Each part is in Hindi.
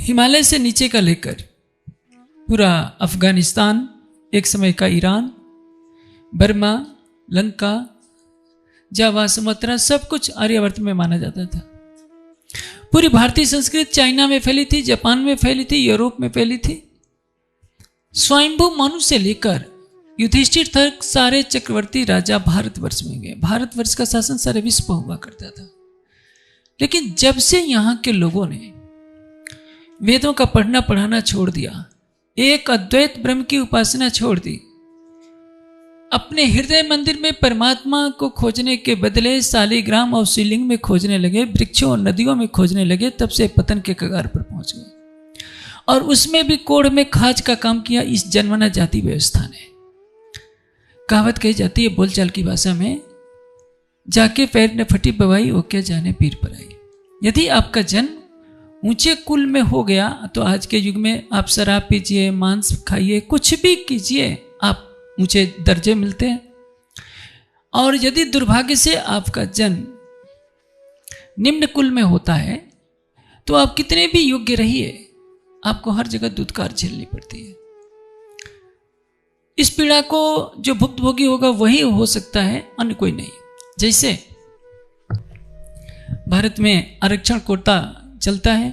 हिमालय से नीचे का लेकर पूरा अफगानिस्तान, एक समय का ईरान, बर्मा, लंका, जावा, सुमात्रा, सब कुछ आर्यावर्त में माना जाता था। पूरी भारतीय संस्कृति चाइना में फैली थी, जापान में फैली थी, यूरोप में फैली थी। स्वयंभू मनु से लेकर युधिष्ठिर तक सारे चक्रवर्ती राजा भारतवर्ष में गए। भारतवर्ष का शासन सारे विश्व पर हुआ करता था। लेकिन जब से यहाँ के लोगों ने वेदों का पढ़ना पढ़ाना छोड़ दिया, एक अद्वैत ब्रह्म की उपासना छोड़ दी, अपने हृदय मंदिर में परमात्मा को खोजने के बदले शालिग्राम और शिवलिंग में खोजने लगे, वृक्षों और नदियों में खोजने लगे, तब से पतन के कगार पर पहुंच गए। और उसमें भी कोढ़ में खाज का काम किया इस जन्मना जाति व्यवस्था ने। कहावत कही जाती है बोलचाल की भाषा में, जाके पैर न फटी बवाई ओ क्या जाने पीर पर आई। यदि आपका जन्म ऊंचे कुल में हो गया तो आज के युग में आप शराब पीजिए, मांस खाइए, कुछ भी कीजिए, आप ऊंचे दर्जे मिलते हैं। और यदि दुर्भाग्य से आपका जन्म निम्न कुल में होता है तो आप कितने भी योग्य रहिए, आपको हर जगह दुत्कार झेलनी पड़ती है। इस पीड़ा को जो भुक्तभोगी होगा वही हो सकता है, अन्य कोई नहीं। जैसे भारत में आरक्षण कोटा चलता है,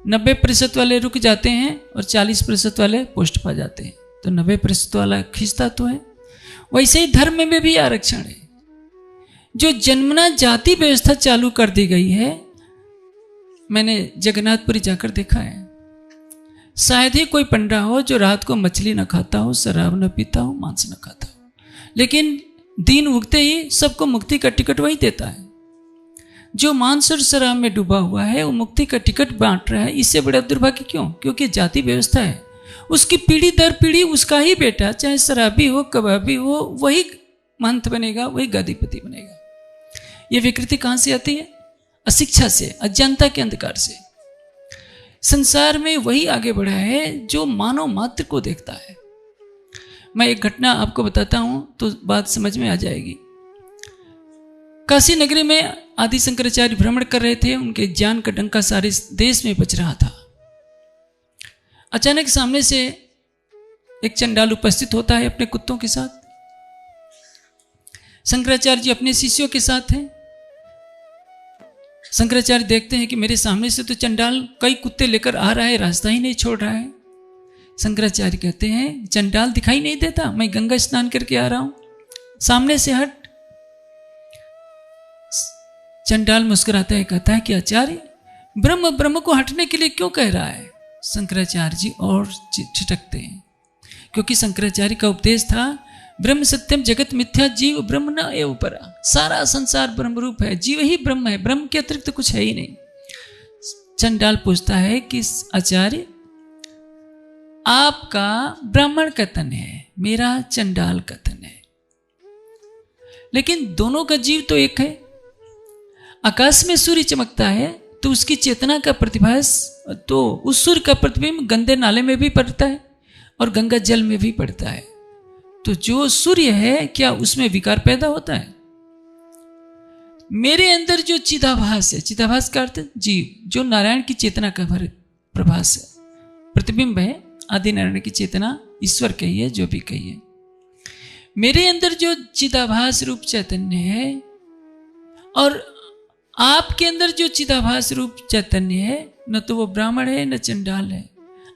90% वाले रुक जाते हैं और 40% वाले पोस्ट पा जाते हैं, तो 90% वाला खींचता तो है। वैसे ही धर्म में भी आरक्षण है। जो जन्मना जाति व्यवस्था चालू कर दी गई है, मैंने जगन्नाथपुरी जाकर देखा है। शायद ही कोई पंडा हो जो रात को मछली न खाता हो, शराब न पीता हो, मांस न खाता हो, लेकिन दिन उगते ही सबको मुक्ति का टिकट वही देता है। जो मांस और शराब में डूबा हुआ है वो मुक्ति का टिकट बांट रहा है। इससे बड़ा दुर्भाग्य क्यों? क्योंकि जाति व्यवस्था है। उसकी पीढ़ी दर पीढ़ी उसका ही बेटा, चाहे शराबी हो, कबाबी हो, वही महंत बनेगा, वही गादीपति बनेगा। ये विकृति कहां से आती है? अशिक्षा से, अज्ञानता के अंधकार से। संसार में वही आगे बढ़ा है जो मानव मात्र को देखता है। मैं एक घटना आपको बताता हूं तो बात समझ में आ जाएगी। काशी नगरी में आदि शंकराचार्य भ्रमण कर रहे थे। उनके ज्ञान का डंका सारे देश में बज रहा था। अचानक सामने से एक चंडाल उपस्थित होता है अपने कुत्तों के साथ। शंकराचार्य जी अपने शिष्यों के साथ हैं। शंकराचार्य देखते हैं कि मेरे सामने से तो चंडाल कई कुत्ते लेकर आ रहा है, रास्ता ही नहीं छोड़ रहा है। शंकराचार्य कहते हैं चंडाल दिखाई नहीं देता, मैं गंगा स्नान करके आ रहा हूं, सामने से हट। चंडाल मुस्कुराता है, कहता है कि आचार्य ब्रह्म ब्रह्म को हटने के लिए क्यों कह रहा है? शंकराचार्य जी और छिटकते हैं, क्योंकि शंकराचार्य का उपदेश था ब्रह्म सत्यम जगत मिथ्या, जीव ब्रह्म न एव परा। सारा संसार ब्रह्म रूप है, जीव ही ब्रह्म है, ब्रह्म के अतिरिक्त कुछ है ही नहीं। चंडाल पूछता है कि आचार्य आपका ब्राह्मण कथन है, मेरा चंडाल कथन है, लेकिन दोनों का जीव तो एक है। आकाश में सूर्य चमकता है तो उसकी चेतना का प्रतिभास, तो उस सूर्य का प्रतिबिंब गंदे नाले में भी पड़ता है और गंगा जल में भी पड़ता है। तो जो सूर्य है क्या उसमें विकार पैदा होता है? मेरे अंदर जो चिदाभास है, चिदाभास का अर्थ जीव, जो नारायण की चेतना का प्रभास है, प्रतिबिंब है, आदि नारायण की चेतना, ईश्वर कहिए जो भी कहिए, मेरे अंदर जो चिदाभास रूप चैतन्य है और आपके अंदर जो चिदाभास रूप चैतन्य है, न तो वो ब्राह्मण है न चंडाल है।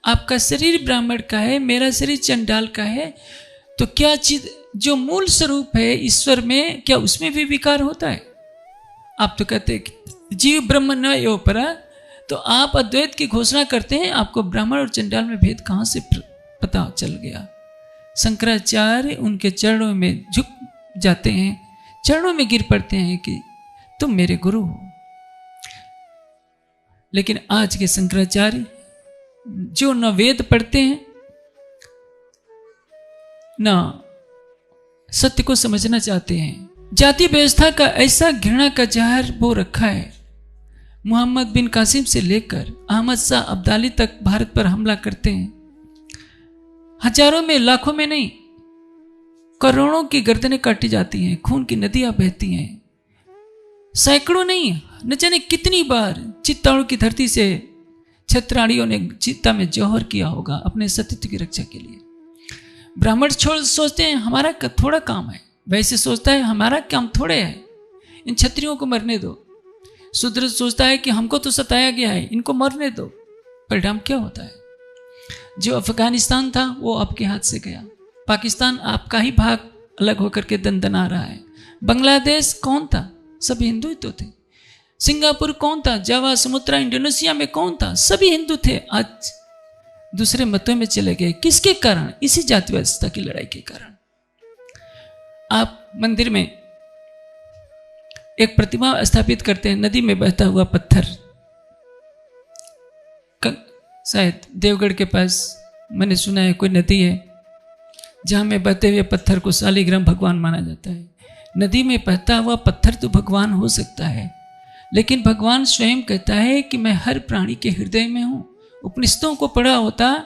आपका शरीर ब्राह्मण का है, मेरा शरीर चंडाल का है। तो क्या जो मूल स्वरूप है ईश्वर में, क्या उसमें भी विकार होता है? आप तो कहते हैं जीव ब्रह्म न एव परा, तो आप अद्वैत की घोषणा करते हैं, आपको ब्राह्मण और चंडाल में भेद कहां से पता चल गया? शंकराचार्य उनके चरणों में झुक जाते हैं, चरणों में गिर पड़ते हैं कि तुम मेरे गुरु हो। लेकिन आज के शंकराचार्य जो न वेद पढ़ते हैं न सत्य को समझना चाहते हैं, जाति व्यवस्था का ऐसा घृणा का जहर बो रखा है। मोहम्मद बिन कासिम से लेकर अहमद शाह अब्दाली तक भारत पर हमला करते हैं। हजारों में, लाखों में नहीं, करोड़ों की गर्दनें काटी जाती हैं, खून की नदियां बहती हैं। सैकड़ों नहीं, न जाने कितनी बार चित्तौड़ की धरती से क्षत्राणियों ने चिता में जौहर किया होगा अपने सतीत्व की रक्षा के लिए। ब्राह्मण सोचते हैं हमारा थोड़ा काम है, वैसे सोचता है हमारा काम थोड़े है, इन क्षत्रियों को मरने दो। शूद्र सोचता है कि हमको तो सताया गया है, इनको मरने दो। परिणाम क्या होता है? जो अफगानिस्तान था वो आपके हाथ से गया, पाकिस्तान आपका ही भाग अलग होकर के दंदना रहा है। बांग्लादेश कौन था? सभी हिंदू ही तो थे। सिंगापुर कौन था? जावा, सुमात्रा, इंडोनेशिया में कौन था? सभी हिंदू थे। आज दूसरे मतों में चले गए। किसके कारण? इसी जाति व्यवस्था की लड़ाई के कारण। आप मंदिर में एक प्रतिमा स्थापित करते हैं, नदी में बहता हुआ पत्थर। शायद देवगढ़ के पास मैंने सुना है कोई नदी है जहां में बहते हुए पत्थर को शालिग्राम भगवान माना जाता है। नदी में बहता हुआ पत्थर तो भगवान हो सकता है, लेकिन भगवान स्वयं कहता है कि मैं हर प्राणी के हृदय में हूं। उपनिषदों को पढ़ा होता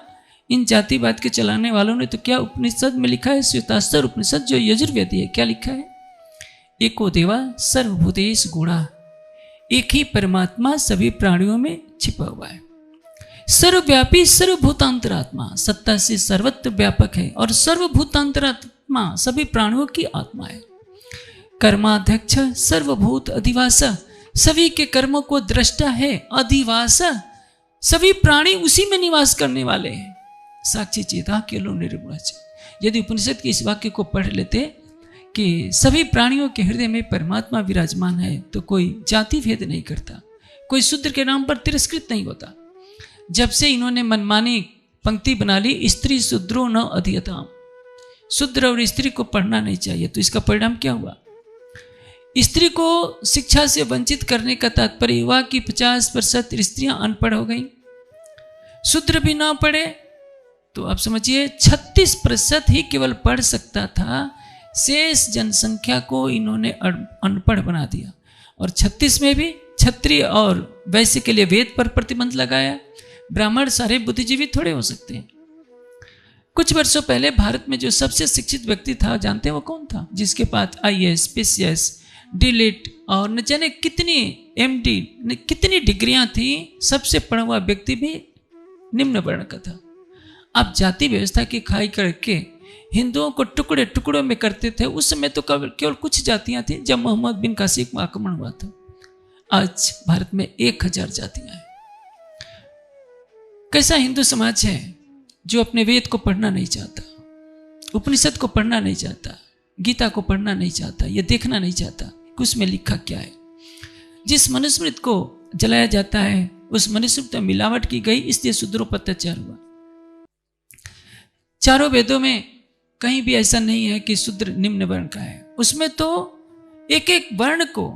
इन जातिवाद के चलाने वालों ने तो क्या उपनिषद में लिखा है? श्वेतास्तर उपनिषद जो यजुर्वेदी है, क्या लिखा है? एको देवा सर्वभूतेषु गूढ़ा, एक ही परमात्मा सभी प्राणियों में छिपा हुआ है। सर्वव्यापी सर्वभूतांतरात्मा, सत्ता से सर्वत्र व्यापक है और सर्वभूतांतरात्मा सभी प्राणियों की आत्मा है। कर्माध्यक्ष सर्वभूत अधिवासा, सभी के कर्मों को दृष्टा है। अधिवासा, सभी प्राणी उसी में निवास करने वाले हैं। साक्षी चेता केवल निर्गुण। यदि उपनिषद के इस वाक्य को पढ़ लेते कि सभी प्राणियों के हृदय में परमात्मा विराजमान है, तो कोई जाति भेद नहीं करता, कोई शूद्र के नाम पर तिरस्कृत नहीं होता। जब से इन्होंने मनमानी पंक्ति बना ली, स्त्री शूद्रो न अधियताम, शूद्र और स्त्री को पढ़ना नहीं चाहिए, तो इसका परिणाम क्या हुआ? स्त्री को शिक्षा से वंचित करने का तात्पर्य हुआ कि 50% स्त्रियां अनपढ़ हो गई। शूद्र भी ना पढ़े तो आप समझिए 36% ही केवल पढ़ सकता था। शेष जनसंख्या को इन्होंने अनपढ़ बना दिया। और 36 में भी क्षत्रिय और वैश्य के लिए वेद पर प्रतिबंध लगाया। ब्राह्मण सारे बुद्धिजीवी थोड़े हो सकते हैं। कुछ वर्षों पहले भारत में जो सबसे शिक्षित व्यक्ति था, जानते हैं वो कौन था? जिसके पास IAS, PCS, DLIT और न जाने कितनी MD, कितनी डिग्रियां थी, सबसे पढ़ा हुआ व्यक्ति भी निम्न वर्ण का था। आप जाति व्यवस्था की खाई करके हिंदुओं को टुकड़े टुकड़ों में करते थे। उस समय तो केवल कुछ जातियां थी जब मोहम्मद बिन कासिम का आक्रमण हुआ था। आज भारत में 1000 जातियां हैं। कैसा हिंदू समाज है जो अपने वेद को पढ़ना नहीं चाहता, उपनिषद को पढ़ना नहीं चाहता, गीता को पढ़ना नहीं चाहता, ये देखना नहीं चाहता कि उसमें लिखा क्या है। जिस मनुस्मृति को जलाया जाता है उस मनुस्मृति में मिलावट की गई, इसलिए शूद्रों पर अत्याचार हुआ। चारों वेदों में कहीं भी ऐसा नहीं है कि शूद्र निम्न वर्ण का है। उसमें तो एक एक वर्ण को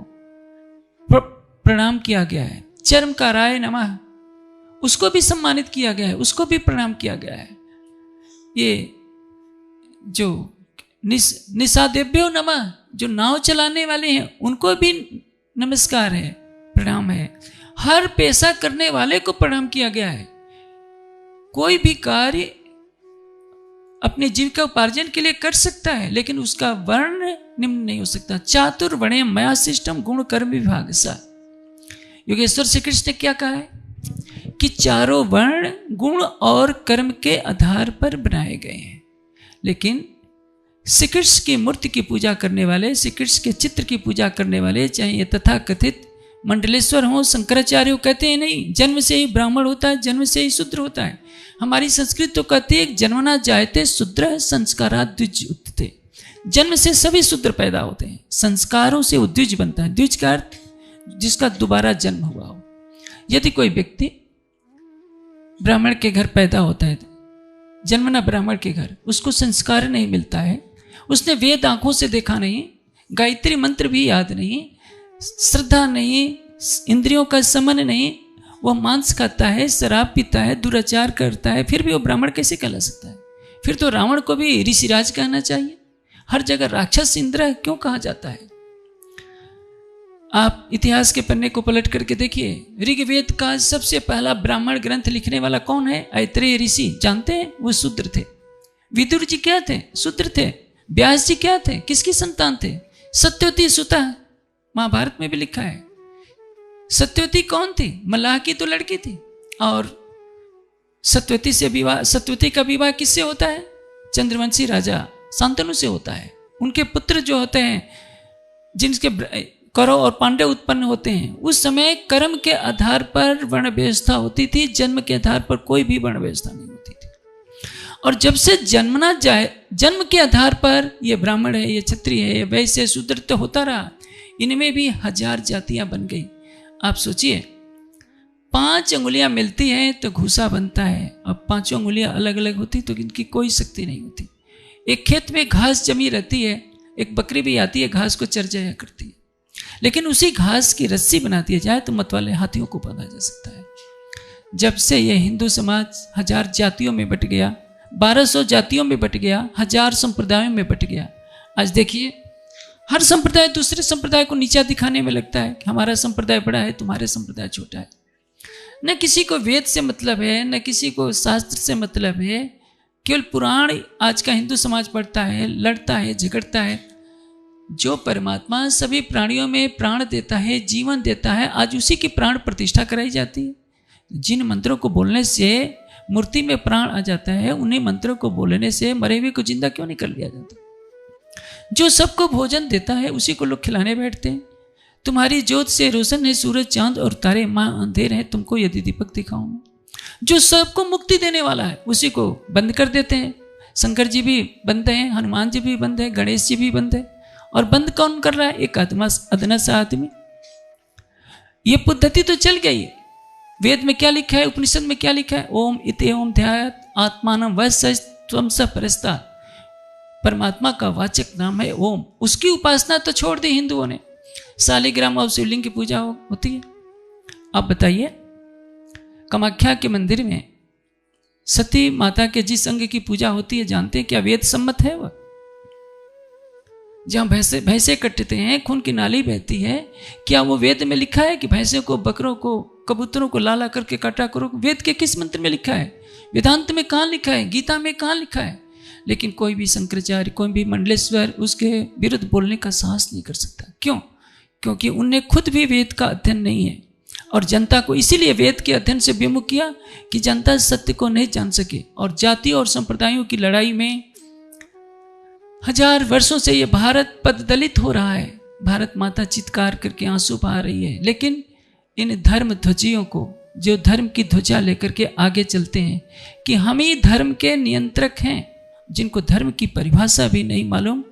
प्रणाम किया गया है। चर्मकाराय नमः, उसको भी सम्मानित किया गया है, उसको भी प्रणाम किया गया है। ये जो निषादेभ्यो नमः, जो नाव चलाने वाले हैं उनको भी नमस्कार है, प्रणाम है। हर पेशा करने वाले को प्रणाम किया गया है। कोई भी कार्य अपने जीविका उपार्जन के लिए कर सकता है, लेकिन उसका वर्ण निम्न नहीं हो सकता। चातुर्वर्ण्य मया शिष्टम गुण कर्म विभाग सा। योगेश्वर श्री कृष्ण ने क्या कहा है कि चारों वर्ण गुण और कर्म के आधार पर बनाए गए हैं। लेकिन श्री कृष्ण की मूर्ति की पूजा करने वाले, श्री कृष्ण के चित्र की पूजा करने वाले, चाहे ये तथाकथित मंडलेश्वर हो, शंकराचार्य कहते हैं नहीं, जन्म से ही ब्राह्मण होता है, जन्म से ही शूद्र होता है। हमारी संस्कृत तो कहती है जन्मना जायते शूद्र संस्कारा द्विज उत्ते। जन्म से सभी शूद्र पैदा होते हैं, संस्कारों से द्विज बनता है। द्विज का अर्थ जिसका दोबारा जन्म हुआ हो। यदि कोई व्यक्ति ब्राह्मण के घर पैदा होता है, जन्मना ब्राह्मण के घर, उसको संस्कार नहीं मिलता है, उसने वेद आंखों से देखा नहीं, गायत्री मंत्र भी याद नहीं, श्रद्धा नहीं, इंद्रियों का समन नहीं, वह मांस खाता है, शराब पीता है, दुराचार करता है, फिर भी वो ब्राह्मण कैसे कहला सकता है? फिर तो रावण को भी ऋषिराज कहना चाहिए। हर जगह राक्षस इंद्र क्यों कहा जाता है? आप इतिहास के पन्ने को पलट करके देखिए, ऋग्वेद का सबसे पहला ब्राह्मण ग्रंथ लिखने वाला कौन है? ऐत्रेय ऋषि। जानते हैं? वो शूद्र थे। विदुर जी क्या थे? शूद्र थे। व्यास जी क्या थे? किसकी संतान थे? सत्यवती सुता, महाभारत में भी लिखा है। सत्यवती कौन थी? मल्लाह की तो लड़की थी। और सत्यवती से विवाह, सत्यवती का विवाह किससे होता है? चंद्रवंशी राजा शांतनु से होता है। उनके पुत्र जो होते हैं, जिनके कौरव और पांडव उत्पन्न होते हैं, उस समय कर्म के आधार पर वर्ण व्यवस्था होती थी, जन्म के आधार पर कोई भी वर्ण व्यवस्था नहीं होती थी। और जब से जन्मना जाए, जन्म के आधार पर ये ब्राह्मण है, ये क्षत्रिय है, ये वैश्य, शूद्र तो होता रहा। इनमें भी 1000 जातियां बन गई। आप सोचिए, 5 अंगुलियां मिलती हैं तो घूसा बनता है, अब 5 अंगुलियां अलग अलग होती तो इनकी कोई शक्ति नहीं होती। एक खेत में घास जमी रहती है, एक बकरी भी आती है, घास को चर जाया करती है, लेकिन उसी घास की रस्सी बना दी जाए तो मत वाले हाथियों को बांधा जा सकता है। जब से यह हिंदू समाज 1000 जातियों में बट गया, 1200 जातियों में बट गया, 1000 संप्रदायों में बट गया, आज देखिए हर संप्रदाय दूसरे संप्रदाय को नीचा दिखाने में लगता है कि हमारा संप्रदाय बड़ा है, तुम्हारे संप्रदाय छोटा है। न किसी को वेद से मतलब है, न किसी को शास्त्र से मतलब है, केवल पुराण आज का हिंदू समाज पढ़ता है, लड़ता है, झगड़ता है। जो परमात्मा सभी प्राणियों में प्राण देता है, जीवन देता है, आज उसी की प्राण प्रतिष्ठा कराई जाती है। जिन मंत्रों को बोलने से मूर्ति में प्राण आ जाता है, उन्हीं मंत्रों को बोलने से मरे हुए को जिंदा क्यों नहीं कर लिया जाता? जो सबको भोजन देता है उसी को लोग खिलाने बैठते हैं। तुम्हारी ज्योत से रोशन है सूरज चांद और तारे, मां अंधेर है तुमको यदि दीपक दिखाऊं। जो सबको मुक्ति देने वाला है उसी को बंद कर देते हैं। शंकर जी भी बंद हैं, हनुमान जी भी बंद है, गणेश जी भी बंद है। और बंद कौन कर रहा है? एक अदना सा आदमी। ये पद्धति तो चल गई है। वेद में क्या लिखा है, उपनिषद में क्या लिखा है? ओम इति ओम ध्यायत आत्मानं वैश्यस्त्वं स परस्तात्। परमात्मा का वाचक नाम है ओम। उसकी उपासना तो छोड़ दी हिंदुओं ने। शालिग्राम और शिवलिंग की पूजा होती है। अब बताइए, कामाख्या के मंदिर में सती माता के जिस अंग की पूजा होती है, जानते हैं क्या वेद सम्मत है? वह जहां भैंसे कटते हैं, खून की नाली बहती है, क्या वो वेद में लिखा है कि भैंसे को, बकरों को, कबूतरों को लाला करके काटा करो? वेद के किस मंत्र में लिखा है? वेदांत में कहाँ लिखा है? गीता में कहाँ लिखा है? लेकिन कोई भी शंकराचार्य, कोई भी मंडलेश्वर उसके विरुद्ध बोलने का साहस नहीं कर सकता। क्यों? क्योंकि उनने खुद भी वेद का अध्ययन नहीं है, और जनता को इसीलिए वेद के अध्ययन से विमुख किया कि जनता सत्य को नहीं जान सके। और जाति और संप्रदायों की लड़ाई में 1000 वर्षों से ये भारत पददलित हो रहा है। भारत माता चित्कार करके आंसू बहा रही है। लेकिन इन धर्म ध्वजियों को, जो धर्म की ध्वजा लेकर के आगे चलते हैं कि हम ही धर्म के नियंत्रक हैं, जिनको धर्म की परिभाषा भी नहीं मालूम,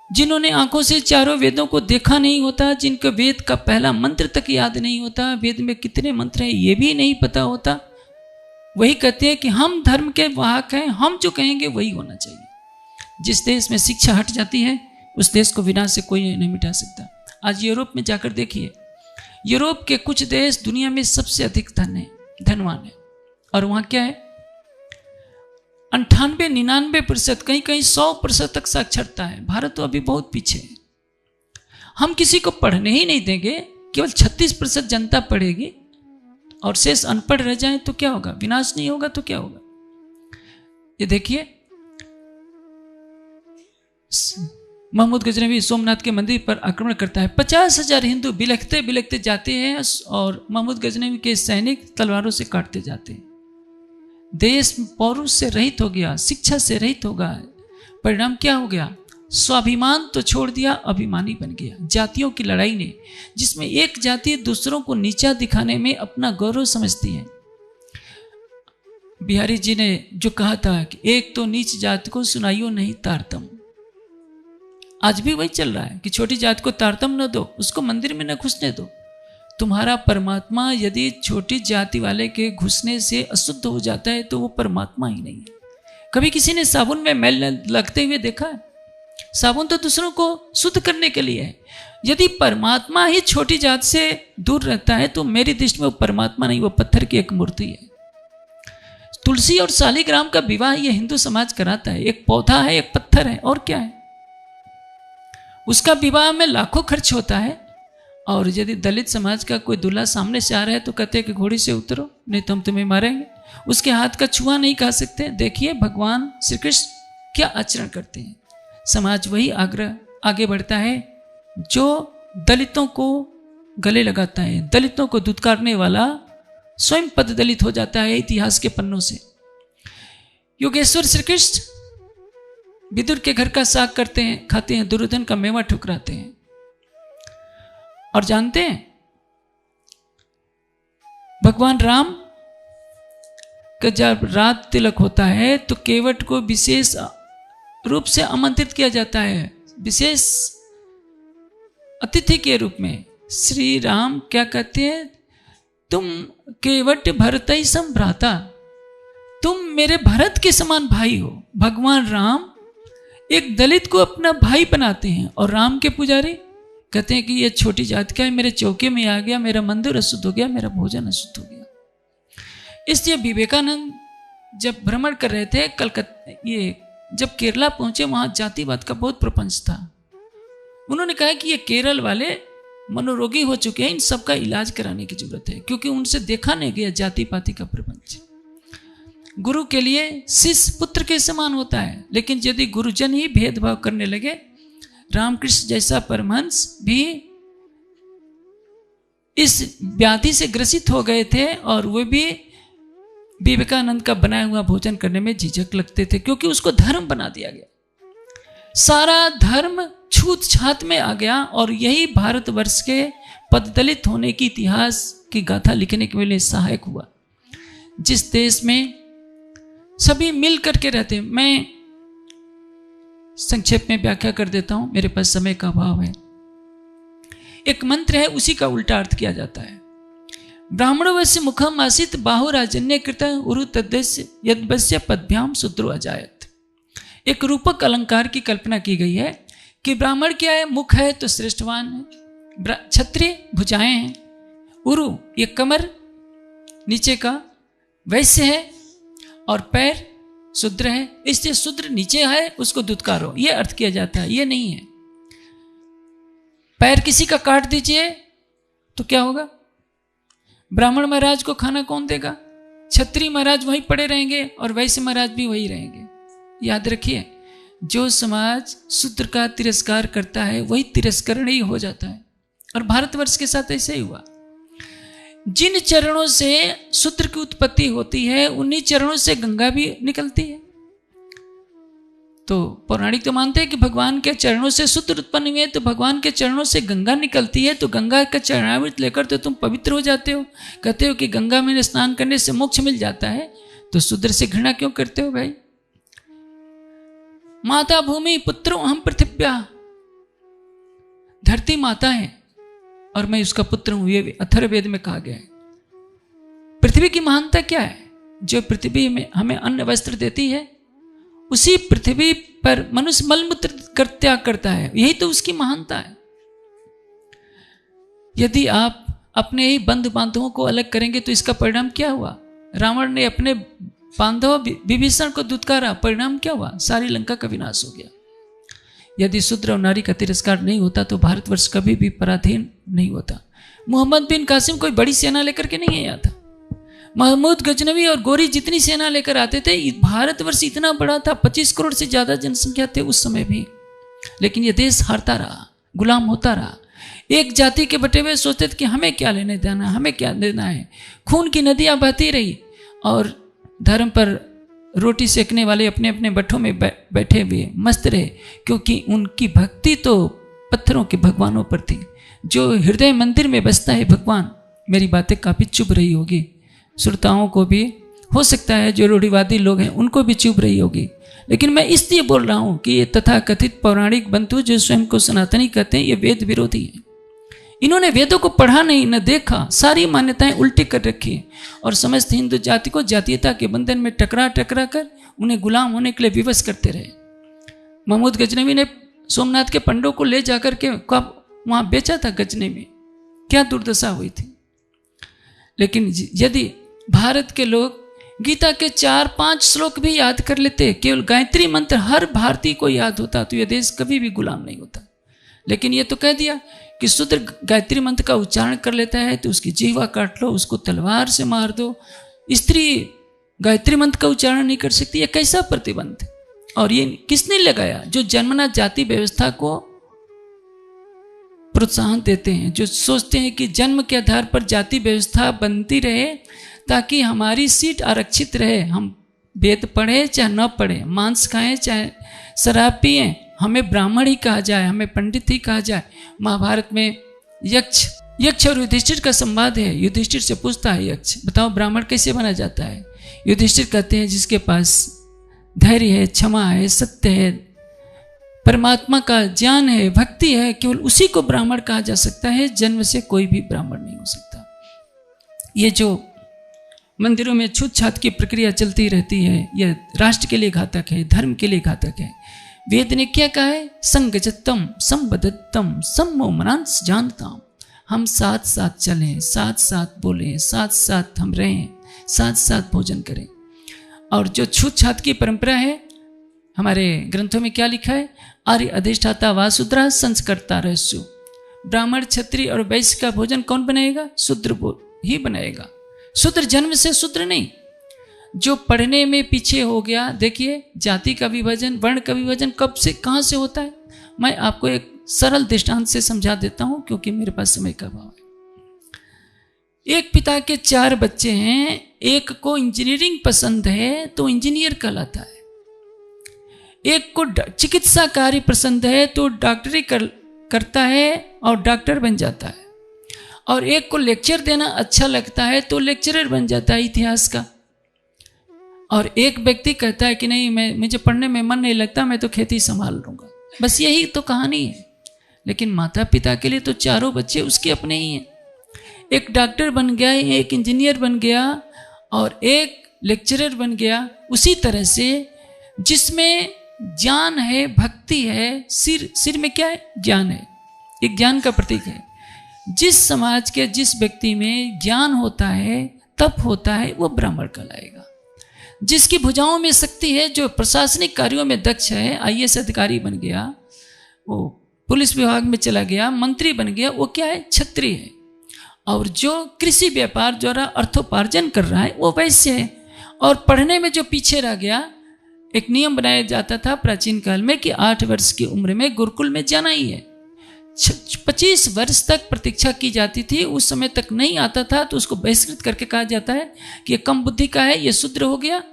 जिन्होंने आंखों से चारों वेदों को देखा नहीं होता, जिनको वेद का पहला मंत्र तक याद नहीं होता, वेद में कितने मंत्र हैं ये भी नहीं पता होता, वही कहते हैं कि हम धर्म के वाहक हैं, हम जो कहेंगे वही होना चाहिए। जिस देश में शिक्षा हट जाती है उस देश को विनाश से कोई नहीं मिटा सकता। आज यूरोप में जाकर देखिए, यूरोप के कुछ देश दुनिया में सबसे अधिक धनवान है, और वहां क्या है? 98-99%, कहीं कहीं 100% तक साक्षरता है। भारत तो अभी बहुत पीछे है। हम किसी को पढ़ने ही नहीं देंगे, केवल 36% जनता पढ़ेगी और शेष अनपढ़ रह जाए तो क्या होगा? विनाश नहीं होगा तो क्या होगा? ये देखिए, महमूद गजनवी सोमनाथ के मंदिर पर आक्रमण करता है। 50,000 हिंदू बिलखते बिलखते जाते हैं और महमूद गजनवी के सैनिक तलवारों से काटते जाते हैं। देश पौरुष से रहित हो गया, शिक्षा से रहित हो गया। परिणाम क्या हो गया? स्वाभिमान तो छोड़ दिया, अभिमानी बन गया। जातियों की लड़ाई ने, जिसमें एक जाति दूसरों को नीचा दिखाने में अपना गौरव समझती है। बिहारी जी ने जो कहा था कि एक तो नीच जाति को सुनाइयो नहीं तारतम, आज भी वही चल रहा है कि छोटी जाति को तारतम न दो, उसको मंदिर में न घुसने दो। तुम्हारा परमात्मा यदि छोटी जाति वाले के घुसने से अशुद्ध हो जाता है तो वो परमात्मा ही नहीं है। कभी किसी ने साबुन में मैल लगते हुए देखा है? साबुन तो दूसरों को शुद्ध करने के लिए है। यदि परमात्मा ही छोटी जात से दूर रहता है तो मेरी दृष्टि में वो परमात्मा नहीं, वो पत्थर की एक मूर्ति है। तुलसी और शालिग्राम का विवाह ये हिंदू समाज कराता है। एक पौधा है, एक पत्थर है, और क्या है? उसका विवाह में लाखों खर्च होता है। और यदि दलित समाज का कोई दूल्हा सामने से आ रहा है तो कहते हैं कि घोड़ी से उतरो, नहीं तो हम तुम्हें मारेंगे। उसके हाथ का छुआ नहीं खा सकते। देखिए भगवान श्री कृष्ण क्या आचरण करते हैं। समाज वही आगे बढ़ता है जो दलितों को गले लगाता है। दलितों को दुत्कारने वाला स्वयं पददलित हो जाता है इतिहास के पन्नों से। योगेश्वर श्री कृष्ण विदुर के घर का साग करते हैं, खाते हैं, दुर्योधन का मेवा ठुकराते हैं। और जानते हैं भगवान राम का जब रात तिलक होता है तो केवट को विशेष रूप से आमंत्रित किया जाता है, विशेष अतिथि के रूप में। श्री राम क्या कहते हैं, तुम केवट भरतई सम भ्राता, तुम मेरे भरत के समान भाई हो। भगवान राम एक दलित को अपना भाई बनाते हैं और राम के पुजारी कहते हैं कि ये छोटी जात का है, मेरे चौके में आ गया, मेरा मंदिर अशुद्ध हो गया, मेरा भोजन अशुद्ध हो गया। इसलिए विवेकानंद जब भ्रमण कर रहे थे कलकत्ता, ये जब केरला पहुंचे वहां जातिवाद का बहुत प्रपंच था। उन्होंने कहा कि ये केरल वाले मनोरोगी हो चुके हैं, इन सबका इलाज कराने की जरूरत है, क्योंकि उनसे देखा नहीं गया जाति पाति का प्रपंच। गुरु के लिए शिष्य पुत्र के समान होता है, लेकिन यदि गुरुजन ही भेदभाव करने लगे, रामकृष्ण जैसा परमहंस भी इस व्याधि से ग्रसित हो गए थे और वे भी विवेकानंद का बनाया हुआ भोजन करने में झिझक लगते थे, क्योंकि उसको धर्म बना दिया गया। सारा धर्म छूत छात में आ गया और यही भारतवर्ष के पददलित होने की इतिहास की गाथा लिखने के लिए सहायक हुआ। जिस देश में सभी मिल करके रहते, मैं संक्षेप में व्याख्या कर देता हूं, मेरे पास समय का अभाव है। एक मंत्र है, उसी का उल्टा अर्थ किया जाता है। ब्राह्मणवस्य मुखम आसित बाहुराजन्य कृत उरु तद्देश्य यद्वस्य पदभ्याम शूद्रो अजायत। एक रूपक अलंकार की कल्पना की गई है कि ब्राह्मण क्या है, मुख है तो श्रेष्ठवान है, क्षत्रिय भुजाएं हैं, उरु ये कमर नीचे का वैश्य है और पैर शूद्र है, इसलिए शूद्र नीचे है उसको दुत्कारो, ये अर्थ किया जाता है। ये नहीं है। पैर किसी का काट दीजिए तो क्या होगा, ब्राह्मण महाराज को खाना कौन देगा, क्षत्रिय महाराज वहीं पड़े रहेंगे और वैश्य महाराज भी वहीं रहेंगे। याद रखिए, जो समाज शूद्र का तिरस्कार करता है वही तिरस्करणीय हो जाता है, और भारतवर्ष के साथ ऐसे ही हुआ। जिन चरणों से शूद्र की उत्पत्ति होती है उन्हीं चरणों से गंगा भी निकलती है। तो पौराणिक तो मानते हैं कि भगवान के चरणों से शूद्र उत्पन्न हुए, तो भगवान के चरणों से गंगा निकलती है, तो गंगा का चरणामृत लेकर तो तुम पवित्र हो जाते हो। कहते हो कि गंगा में स्नान करने से मोक्ष मिल जाता है, तो शूद्र से घृणा क्यों करते हो भाई। माता भूमि पुत्रो अहम पृथिव्या, धरती माता है और मैं उसका पुत्र हूं, ये अथर्ववेद में कहा गया है। पृथ्वी की महानता क्या है, जो पृथ्वी में हमें अन्न वस्त्र देती है, उसी पृथ्वी पर मनुष्य मलमूत्र कर त्याग करता है, यही तो उसकी महानता है। यदि आप अपने ही बंधु बांधवों को अलग करेंगे तो इसका परिणाम क्या हुआ। रावण ने अपने बांधव विभीषण को दुत्कारा, परिणाम क्या हुआ, सारी लंका का विनाश हो गया। यदि शूद्र और नारी का तिरस्कार नहीं होता तो भारतवर्ष कभी भी पराधीन नहीं होता। मोहम्मद बिन कासिम कोई बड़ी सेना लेकर के नहीं आया था। महमूद गजनवी और गोरी जितनी सेना लेकर आते थे, भारतवर्ष इतना बड़ा था, 25 करोड़ से ज्यादा जनसंख्या थे उस समय भी, लेकिन यह देश हारता रहा, गुलाम होता रहा। एक जाति के बटे हुए सोचते थे कि हमें क्या लेने देना, हमें क्या देना है। खून की नदियां बहती रही और धर्म पर रोटी सेकने वाले अपने अपने भट्ठों में बैठे हुए मस्त रहे, क्योंकि उनकी भक्ति तो पत्थरों के भगवानों पर थी। जो हृदय मंदिर में बसता है भगवान, मेरी बातें काफी चुभ रही होगी, श्रोताओं को भी हो सकता है, जो रूढ़िवादी लोग हैं उनको भी चुभ रही होगी, लेकिन मैं इसलिए बोल रहा हूं कि ये तथाकथित पौराणिक बंधु जो स्वयं को सनातनी कहते हैं, ये वेद विरोधी हैं। इन्होंने वेदों को पढ़ा नहीं, न देखा, सारी मान्यताएं उल्टी कर रखी और समस्त हिंदू जाति को जातीयता के बंधन में टकरा टकरा कर उन्हें गुलाम होने के लिए विवश करते रहे। महमूद गजनवी ने सोमनाथ के पंडों को ले जाकर के वहां बेचा था गजनी में, क्या दुर्दशा हुई थी। लेकिन यदि भारत के लोग गीता के 4-5 श्लोक भी याद कर लेते, केवल गायत्री मंत्र हर भारतीय को याद होता, तो यह देश कभी भी गुलाम नहीं होता। लेकिन यह तो कह दिया कि शूद्र गायत्री मंत्र का उच्चारण कर लेता है तो उसकी जीवा काट लो, उसको तलवार से मार दो। स्त्री गायत्री मंत्र का उच्चारण नहीं कर सकती, यह कैसा प्रतिबंध। और ये किसने लगाया, जो जन्मना जाति व्यवस्था को प्रोत्साहन देते हैं, जो सोचते हैं कि जन्म के आधार पर जाति व्यवस्था बनती रहे ताकि हमारी सीट आरक्षित रहे। हम वेद पढ़े चाहे न पढ़े, मांस खाएं चाहे शराब पिए, हमें ब्राह्मण ही कहा जाए, हमें पंडित ही कहा जाए। महाभारत में यक्ष और युधिष्ठिर का संवाद है। युधिष्ठिर से पूछता है यक्ष, बताओ ब्राह्मण कैसे बना जाता है? युधिष्ठिर कहते हैं जिसके पास धैर्य है, क्षमा है, सत्य है, परमात्मा का ज्ञान है, भक्ति है, केवल उसी को ब्राह्मण कहा जा सकता है। जन्म से कोई भी ब्राह्मण नहीं हो सकता। ये जो मंदिरों में छूत छात की प्रक्रिया चलती रहती है, यह राष्ट्र के लिए घातक है, धर्म के लिए घातक है। वेद ने क्या कहा है? संगजतम संबद्धतम सम्मो मनांस जानताम। हम साथ साथ चलें, साथ साथ बोलें, साथ साथ हम रहें, साथ साथ भोजन करें। और जो छूत छात की परंपरा है, हमारे ग्रंथों में क्या लिखा है? आर्य अधिष्ठाता वासुद्रा संस्कर्ता रहस्यु। ब्राह्मण, क्षत्रिय और वैश्य का भोजन कौन बनाएगा? शूद्र ही बनाएगा। शूद्र जन्म से शूद्र नहीं, जो पढ़ने में पीछे हो गया। देखिए जाति का विभाजन, वर्ण का विभाजन कब से कहाँ से होता है? मैं आपको एक सरल दृष्टांत से समझा देता हूं क्योंकि मेरे पास समय का अभाव है। एक पिता के 4 बच्चे हैं, एक को इंजीनियरिंग पसंद है तो इंजीनियर कहलाता है, एक को चिकित्सा कार्य पसंद है तो डॉक्टरी करता है और डॉक्टर बन जाता है, और एक को लेक्चर देना अच्छा लगता है तो लेक्चरर बन जाता है इतिहास का। और एक व्यक्ति कहता है कि नहीं, मुझे पढ़ने में मन नहीं लगता, मैं तो खेती संभाल लूंगा। बस यही तो कहानी है। लेकिन माता पिता के लिए तो चारों बच्चे उसके अपने ही हैं। एक डॉक्टर बन गया, एक इंजीनियर बन गया और एक लेक्चरर बन गया। उसी तरह से जिसमें ज्ञान है, भक्ति है, सिर में क्या है? ज्ञान है, एक ज्ञान का प्रतीक है। जिस समाज के जिस व्यक्ति में ज्ञान होता है, तप होता है, वो ब्राह्मण कहलाएगा। जिसकी भुजाओं में शक्ति है, जो प्रशासनिक कार्यों में दक्ष है, आईएएस अधिकारी बन गया, वो पुलिस विभाग में चला गया, मंत्री बन गया, वो क्या है? क्षत्रिय है। और जो कृषि व्यापार द्वारा अर्थोपार्जन कर रहा है वो वैश्य है। और पढ़ने में जो पीछे रह गया, एक नियम बनाया जाता था प्राचीन काल में कि 8 वर्ष की उम्र में गुरुकुल में जाना ही है। 25 वर्ष तक प्रतीक्षा की जाती थी। उस समय तक नहीं आता था तो उसको बहिष्कृत करके कहा जाता है कि ये कम बुद्धि का है, ये शूद्र हो गया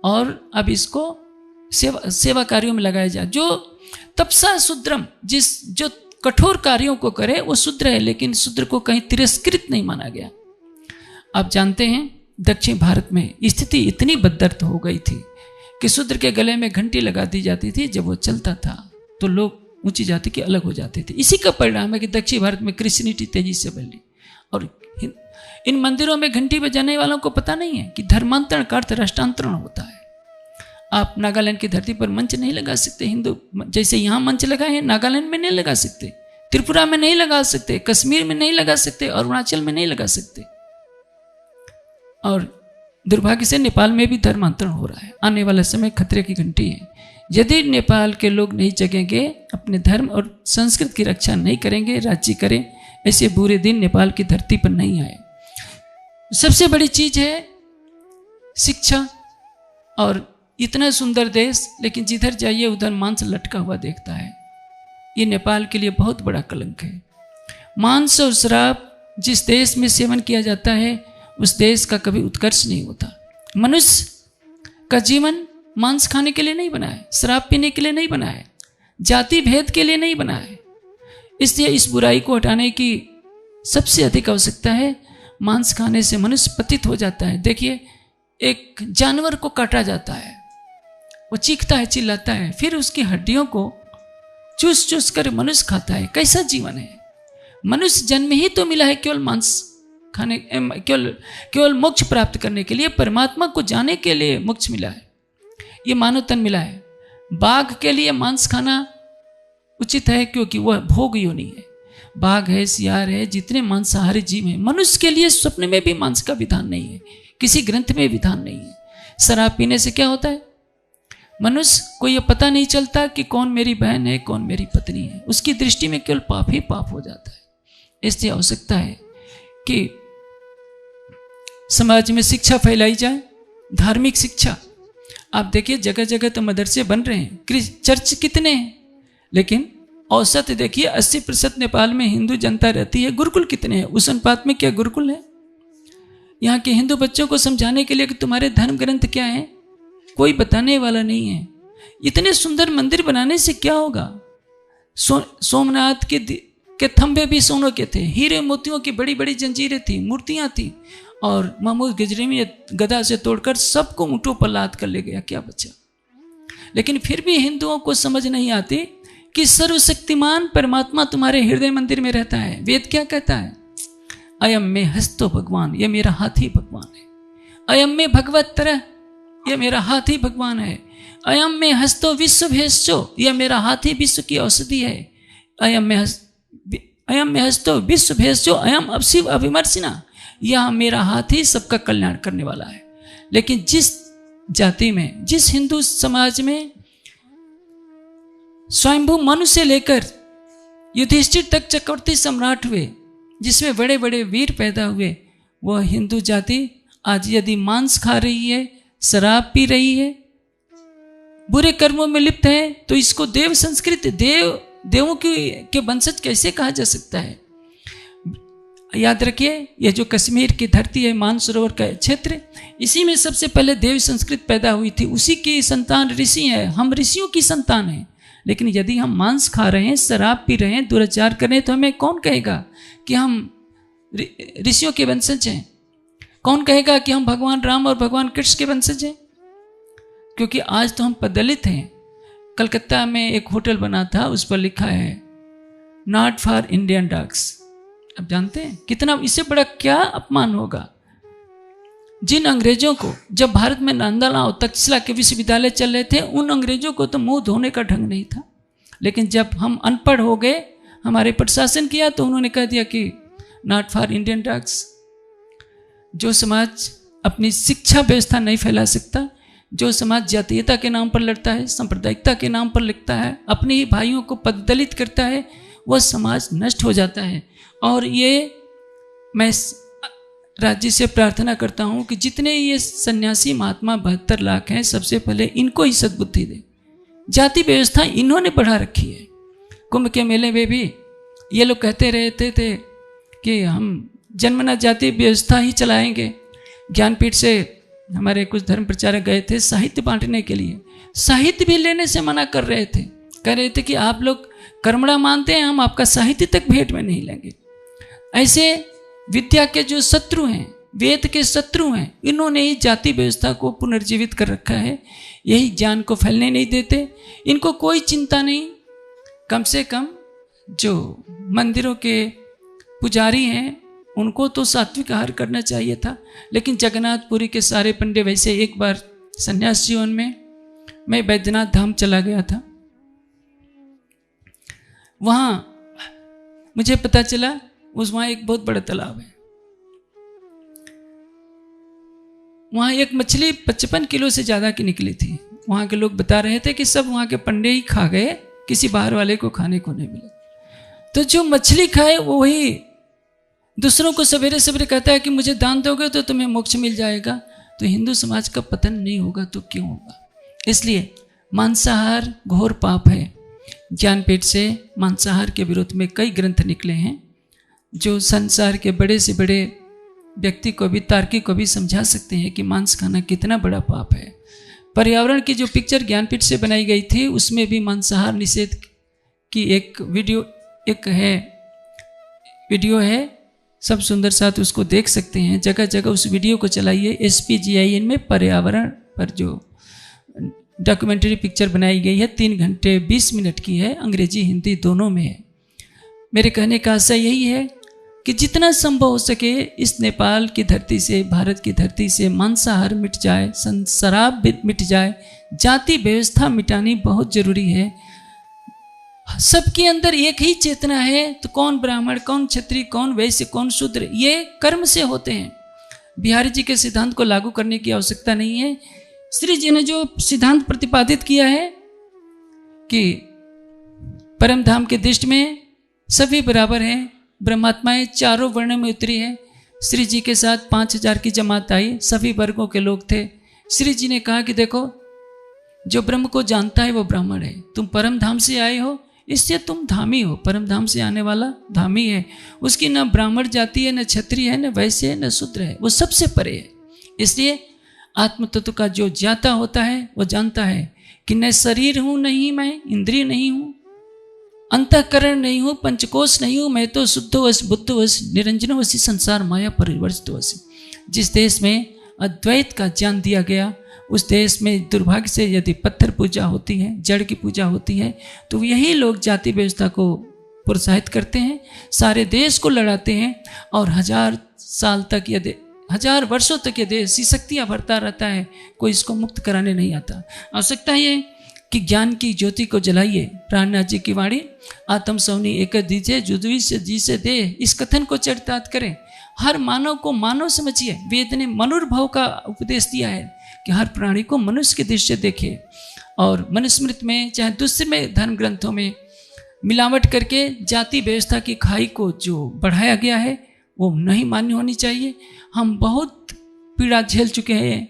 और अब इसको सेवा कार्यों में लगाया जाए। जो तपसा शूद्रम, जो कठोर कार्यों को करे वो शूद्र है, लेकिन शूद्र को कहीं तिरस्कृत नहीं माना गया। आप जानते हैं दक्षिण भारत में स्थिति इतनी बदतर हो गई थी कि शूद्र के गले में घंटी लगा दी जाती थी। जब वो चलता था तो लोग ऊंची जाति के अलग हो जाते थे। इसी का परिणाम है कि दक्षिण भारत में क्रिश्चियनिटी तेजी से बढ़ी। और इन मंदिरों में घंटी बजाने वालों को पता नहीं है कि धर्मांतरण का अर्थ राष्ट्रांतरण होता है। आप नागालैंड की धरती पर मंच नहीं लगा सकते, हिंदू जैसे यहाँ मंच लगाए हैं, नागालैंड में नहीं लगा सकते, त्रिपुरा में नहीं लगा सकते, कश्मीर में नहीं लगा सकते, अरुणाचल में नहीं लगा सकते। और दुर्भाग्य से नेपाल में भी धर्मांतरण हो रहा है। आने वाला समय खतरे की घंटी है। यदि नेपाल के लोग नहीं जगेंगे, अपने धर्म और संस्कृति की रक्षा नहीं करेंगे, राज्य करें, ऐसे बुरे दिन नेपाल की धरती पर नहीं आए। सबसे बड़ी चीज है शिक्षा। और इतना सुंदर देश, लेकिन जिधर जाइए उधर मांस लटका हुआ देखता है। ये नेपाल के लिए बहुत बड़ा कलंक है। मांस और शराब जिस देश में सेवन किया जाता है उस देश का कभी उत्कर्ष नहीं होता। मनुष्य का जीवन मांस खाने के लिए नहीं बना है, शराब पीने के लिए नहीं बना है, जाति भेद के लिए नहीं बना है। इसलिए इस बुराई को हटाने की सबसे अधिक आवश्यकता है। मांस खाने से मनुष्य पतित हो जाता है। देखिए, एक जानवर को काटा जाता है, वो चीखता है, चिल्लाता है, फिर उसकी हड्डियों को चूस चूस कर मनुष्य खाता है। कैसा जीवन है? मनुष्य जन्म ही तो मिला है केवल मांस खाने, केवल मोक्ष प्राप्त करने के लिए, परमात्मा को जाने के लिए मोक्ष मिला है, ये मानव तन मिला है। बाघ के लिए मांस खाना उचित है क्योंकि वह भोग योनि है। बाघ है, सियार है, जितने मांसाहारी जीव हैं, मनुष्य के लिए स्वप्न में भी मांस का विधान नहीं है, किसी ग्रंथ में विधान नहीं है। शराब पीने से क्या होता है? मनुष्य को यह पता नहीं चलता कि कौन मेरी बहन है, कौन मेरी पत्नी है। उसकी दृष्टि में केवल पाप ही पाप हो जाता है। इसलिए आवश्यकता है कि समाज में शिक्षा फैलाई जाए, धार्मिक शिक्षा। आप देखिए जगह जगह तो मदरसे बन रहे हैं, चर्च कितने हैं, लेकिन औसत देखिए 80% नेपाल में हिंदू जनता रहती है। गुरुकुल कितने हैं? उस अनुपात में क्या गुरुकुल है? यहाँ के हिंदू बच्चों को समझाने के लिए कि तुम्हारे धर्म ग्रंथ क्या है, कोई बताने वाला नहीं है। इतने सुंदर मंदिर बनाने से क्या होगा? सोमनाथ के थंबे भी सोने के थे, हीरे मोतियों की बड़ी बड़ी जंजीरें थी, मूर्तियां थी, और महमूद गजरी में गदा से तोड़कर सबको ऊंटों पर लाद कर ले गया, क्या बचा? लेकिन फिर भी हिंदुओं को समझ नहीं आती कि सर्वशक्तिमान परमात्मा तुम्हारे हृदय मंदिर में रहता है। वेद क्या कहता है? अयम में हस्तो भगवान, ये मेरा हाथी भगवान है। अयम में भगवत तरह, ये मेरा हाथी भगवान है। अयम में हस्तो विश्व भेषो, यह मेरा हाथी विश्व की औषधि है। अयम में हस्तो विश्व भेषो, अयम शिव अभिमर्शिना, यह मेरा हाथी सबका कल्याण करने वाला है। लेकिन जिस जाति में, जिस हिंदू समाज में स्वयंभू मनु से लेकर युधिष्ठिर तक चक्रवर्ती सम्राट हुए, जिसमें बड़े बड़े वीर पैदा हुए, वह हिंदू जाति आज यदि मांस खा रही है, शराब पी रही है, बुरे कर्मों में लिप्त है, तो इसको देव संस्कृति, देवों के वंशज कैसे कहा जा सकता है? याद रखिए, यह जो कश्मीर की धरती है, मानसरोवर का क्षेत्र, इसी में सबसे पहले देव संस्कृति पैदा हुई थी। उसी की संतान ऋषि हैं, हम ऋषियों की संतान हैं। लेकिन यदि हम मांस खा रहे हैं, शराब पी रहे हैं, दुराचार कर रहे हैं, तो हमें कौन कहेगा कि हम ऋषियों के वंशज हैं? कौन कहेगा कि हम भगवान राम और भगवान कृष्ण के वंशज हैं? क्योंकि आज तो हम पदलित हैं। कलकत्ता में एक होटल बना था, उस पर लिखा है नॉट फॉर इंडियन डॉग्स। अब जानते हैं कितना, इससे बड़ा क्या अपमान होगा? जिन अंग्रेजों को, जब भारत में नालंदा और तक्षशिला के विश्वविद्यालय चल रहे थे, उन अंग्रेजों को तो मुंह धोने का ढंग नहीं था। लेकिन जब हम अनपढ़ हो गए, हमारे प्रशासन किया, तो उन्होंने कह दिया कि नॉट फॉर इंडियन डॉग्स। जो समाज अपनी शिक्षा व्यवस्था नहीं फैला सकता, जो समाज जातीयता के नाम पर लड़ता है, सांप्रदायिकता के नाम पर लिखता है, अपने ही भाइयों को पददलित करता है, वह समाज नष्ट हो जाता है। और ये मैं राज्य से प्रार्थना करता हूँ कि जितने ये सन्यासी महात्मा 72 लाख हैं, सबसे पहले इनको ही सद्बुद्धि दे। जाति व्यवस्था इन्होंने बढ़ा रखी है। कुंभ के मेले में भी ये लोग कहते रहते थे कि हम जन्मना जाति व्यवस्था ही चलाएंगे। ज्ञानपीठ से हमारे कुछ धर्म प्रचारक गए थे साहित्य बांटने के लिए, साहित्य भी लेने से मना कर रहे थे। कह रहे थे कि आप लोग कर्मणा मानते हैं, हम आपका साहित्य तक भेंट में नहीं लेंगे। ऐसे विद्या के जो शत्रु हैं, वेद के शत्रु हैं, इन्होंने ही जाति व्यवस्था को पुनर्जीवित कर रखा है। यही ज्ञान को फैलने नहीं देते। इनको कोई चिंता नहीं। कम से कम जो मंदिरों के पुजारी हैं, उनको तो सात्विक आहार करना चाहिए था। लेकिन जगन्नाथपुरी के सारे पंडे वैसे, एक बार संन्यास जीवन में मैं बैद्यनाथ धाम चला गया था। वहाँ मुझे पता चला वहाँ एक बहुत बड़ा तालाब है। वहाँ एक मछली 55 किलो से ज़्यादा की निकली थी। वहाँ के लोग बता रहे थे कि सब वहाँ के पंडे ही खा गए, किसी बाहर वाले को खाने को नहीं मिला। तो जो मछली खाए वो वही दूसरों को सवेरे सवेरे कहता है कि मुझे दान दोगे तो तुम्हें मोक्ष मिल जाएगा। तो हिंदू समाज का पतन नहीं होगा तो क्यों होगा? इसलिए मांसाहार घोर पाप है। ज्ञानपीठ से मांसाहार के विरोध में कई ग्रंथ निकले हैं, जो संसार के बड़े से बड़े व्यक्ति को भी, तार्किक को भी समझा सकते हैं कि मांस खाना कितना बड़ा पाप है। पर्यावरण की जो पिक्चर ज्ञानपीठ से बनाई गई थी, उसमें भी मांसाहार निषेध की एक वीडियो है। सब सुंदर साथ उसको देख सकते हैं। जगह जगह उस वीडियो को चलाइए। SPGIN में पर्यावरण पर जो डॉक्यूमेंट्री पिक्चर बनाई गई है, 3 घंटे 20 मिनट की है, अंग्रेजी हिंदी दोनों में है। मेरे कहने का आशय यही है कि जितना संभव हो सके इस नेपाल की धरती से, भारत की धरती से मांसाहार मिट जाए, शराब मिट जाए, जाति व्यवस्था मिटानी बहुत जरूरी है। सबके अंदर एक ही चेतना है, तो कौन ब्राह्मण, कौन क्षत्रिय, कौन वैश्य, कौन शूद्र, ये कर्म से होते हैं। बिहारी जी के सिद्धांत को लागू करने की आवश्यकता नहीं है। श्री जी ने जो सिद्धांत प्रतिपादित किया है कि परम धाम के दृष्टि में सभी बराबर हैं, ब्रह्मात्माएं चारों वर्णों में उतरी है। श्री जी के साथ 5000 की जमात आई, सभी वर्गों के लोग थे। श्री जी ने कहा कि देखो, जो ब्रह्म को जानता है वो ब्राह्मण है, तुम परम धाम से आए हो, इससे तुम धामी हो, परम धाम से आने वाला धामी है। उसकी न ब्राह्मण जाति है, न क्षत्रिय है, न वैश्य है, न शूद्र है, वो सबसे परे है। इसलिए आत्म तत्व का जो ज्ञाता होता है वो जानता है कि न शरीर हूं, नहीं मैं इंद्रिय नहीं हूं, अंतःकरण नहीं हूं, पंचकोश नहीं हूं, मैं तो शुद्धवश बुद्धवश निरंजनवश संसार माया परिवर्तितवश। जिस देश में अद्वैत का ज्ञान दिया गया उस देश में दुर्भाग्य से यदि पत्थर पूजा होती है, जड़ की पूजा होती है, तो यही लोग जाति व्यवस्था को प्रोत्साहित करते हैं, सारे देश को लड़ाते हैं और 1000 साल तक यदि 1000 वर्षों तक ये देश शक्तियाँ भरता रहता है, कोई इसको मुक्त कराने नहीं आता। आवश्यकता ये कि ज्ञान की ज्योति को जलाइए। प्राणनाथ जी की वाणी, आत्म सौनी एक दीजिए जुदवी से जी से दे, इस कथन को चरितार्थ करें। हर मानव को मानव समझिए। वेद ने मनुर्भव का उपदेश दिया है कि हर प्राणी को मनुष्य की दृष्टि से देखे। और मनुस्मृति में चाहे दूसरे में धर्म ग्रंथों में मिलावट करके जाति व्यवस्था की खाई को जो बढ़ाया गया है वो नहीं मान्य होनी चाहिए। हम बहुत पीड़ा झेल चुके हैं।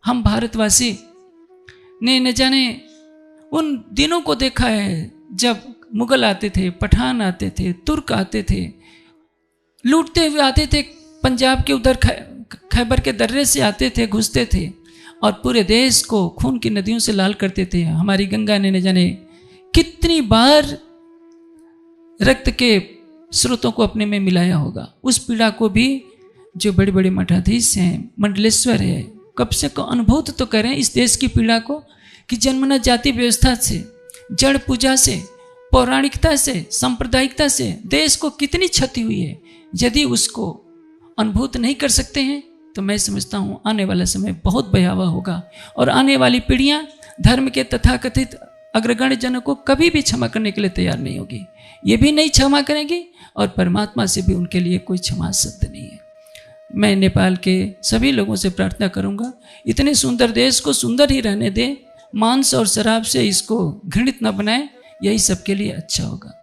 हम भारतवासी ने न जाने उन दिनों को देखा है जब मुगल आते थे, पठान आते थे, तुर्क आते थे, लूटते हुए आते थे, पंजाब के उधर खैबर के दर्रे से आते थे, घुसते थे और पूरे देश को खून की नदियों से लाल करते थे। हमारी गंगा ने न जाने कितनी बार रक्त के स्रोतों को अपने में मिलाया होगा। उस पीड़ा को भी जो बड़े बड़े मठाधीश हैं, मंडलेश्वर है, कब से को अनुभूत तो करें इस देश की पीड़ा को कि जन्मना जाति व्यवस्था से, जड़ पूजा से, पौराणिकता से, सांप्रदायिकता से देश को कितनी क्षति हुई है। यदि उसको अनुभूत नहीं कर सकते हैं तो मैं समझता हूँ आने वाला समय बहुत भयावह होगा और आने वाली पीढ़ियाँ धर्म के तथाकथित अग्रगण्य जनों को कभी भी क्षमा करने के लिए तैयार नहीं होगी। ये भी नहीं क्षमा करेंगे और परमात्मा से भी उनके लिए कोई क्षमा शब्द नहीं है। मैं नेपाल के सभी लोगों से प्रार्थना करूंगा, इतने सुंदर देश को सुंदर ही रहने दें, मांस और शराब से इसको घृणित न बनाएं, यही सबके लिए अच्छा होगा।